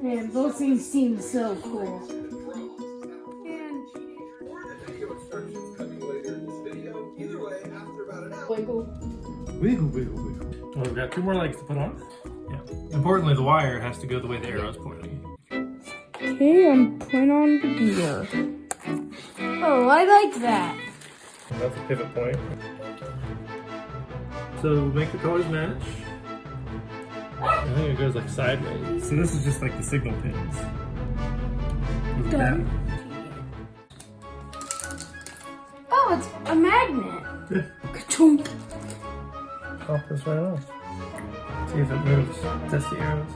Man, those things seem so cool. Wiggle. Wiggle, wiggle, wiggle. Well, we've got 2 more legs to put on. Yeah. Importantly, the wire has to go the way the arrow's pointing. Okay, I'm putting on the gear. Oh, I like that. That's a pivot point. So make the colors match. I think it goes like sideways. So this is just like the signal pins. Look at that. Oh, it's a magnet. Yeah. Ka-chunk. Pop this right off. See if it moves. Test the arrows.